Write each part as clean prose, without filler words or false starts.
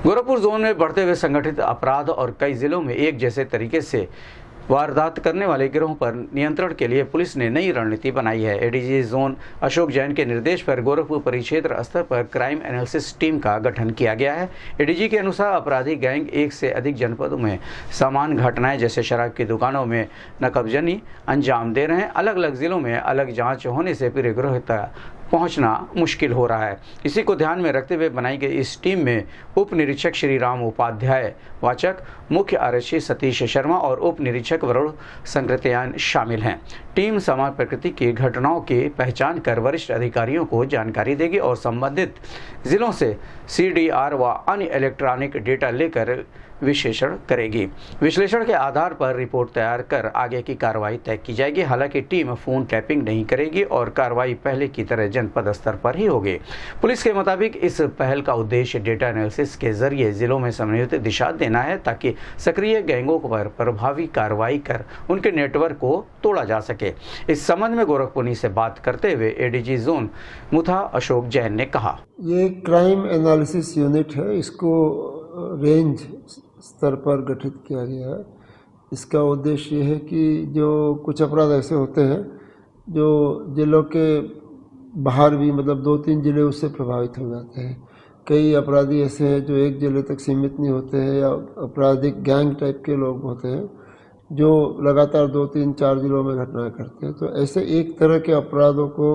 Gorakhpur zone में बढ़ते हुए संगठित अपराध और कई जिलों में एक जैसे तरीके से वारदात करने वाले गिरोह पर नियंत्रण के लिए पुलिस ने नई रणनीति बनाई है। एडीजी जोन अशोक जैन के निर्देश पर गोरखपुर परिक्षेत्र स्तर पर क्राइम एनालिसिस टीम का गठन किया गया है। एडीजी के अनुसार अपराधी गैंग एक से अधिक जनपदों में समान घटनाएं जैसे शराब की दुकानों में नकबजनी अंजाम दे रहे हैं। अलग अलग जिलों में अलग जांच होने से पूरे गिरोह तक पहुंचना मुश्किल हो रहा है। इसी को ध्यान में रखते हुए बनाई गई इस टीम में उप निरीक्षक श्री राम उपाध्याय वाचक, मुख्य आरक्षी सतीश शर्मा और उप निरीक्षक वरुण संकृत्यान शामिल हैं। टीम समान प्रकृति की घटनाओं की पहचान कर वरिष्ठ अधिकारियों को जानकारी देगी और संबंधित जिलों से CDR व अन्य इलेक्ट्रॉनिक डेटा लेकर विश्लेषण करेगी। विश्लेषण के आधार पर रिपोर्ट तैयार कर आगे की कार्रवाई तय की जाएगी। हालांकि टीम फोन टैपिंग नहीं करेगी और कार्रवाई पहले की तरह जनपद स्तर पर ही होगी। पुलिस के मुताबिक इस पहल का उद्देश्य डेटा एनालिसिस के जरिए जिलों में समन्वित दिशा देना है ताकि सक्रिय गैंगों पर प्रभावी कार्रवाई कर उनके नेटवर्क को तोड़ा जा सके। इस संबंध में गोरखपुर से बात करते हुए एडीजी जोन मुथा अशोक जैन ने कहा, ये क्राइम एनालिसिस यूनिट है, इसको रेंज स्तर पर गठित किया गया है। इसका उद्देश्य ये है कि जो कुछ अपराध ऐसे होते हैं जो जिलों के बाहर भी, मतलब 2-3 जिले उससे प्रभावित हो जाते हैं। कई अपराधी ऐसे हैं जो एक जिले तक सीमित नहीं होते हैं या आपराधिक गैंग टाइप के लोग होते हैं जो लगातार 2-3-4 जिलों में घटनाएं करते हैं। तो ऐसे एक तरह के अपराधों को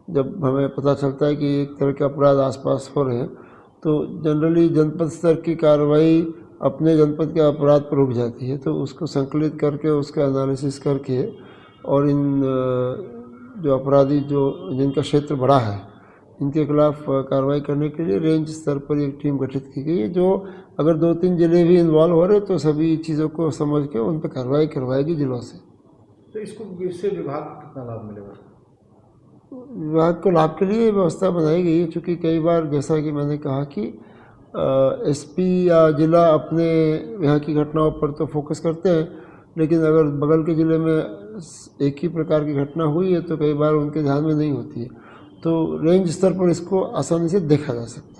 जब हमें पता चलता है कि एक तरह के अपराध आसपास हो रहे हैं तो जनरली जनपद स्तर की कार्रवाई अपने जनपद के अपराध पर रुक जाती है। तो उसको संकलित करके उसका एनालिसिस करके और इन जो अपराधी जो जिनका क्षेत्र बड़ा है इनके खिलाफ कार्रवाई करने के लिए रेंज स्तर पर एक टीम गठित की गई है जो अगर 2-3 जिले भी इन्वॉल्व हो रहे तो सभी चीज़ों को समझ के उन पर कार्रवाई करवाएगी जिलों से। तो इससे विभाग को कितना लाभ मिलेगा? विभाग को लाभ के लिए व्यवस्था बनाई गई है, चूँकि कई बार जैसा कि मैंने कहा कि SP या जिला अपने यहाँ की घटनाओं पर तो फोकस करते हैं, लेकिन अगर बगल के ज़िले में एक ही प्रकार की घटना हुई है तो कई बार उनके ध्यान में नहीं होती है। तो रेंज स्तर पर इसको आसानी से देखा जा सकता है।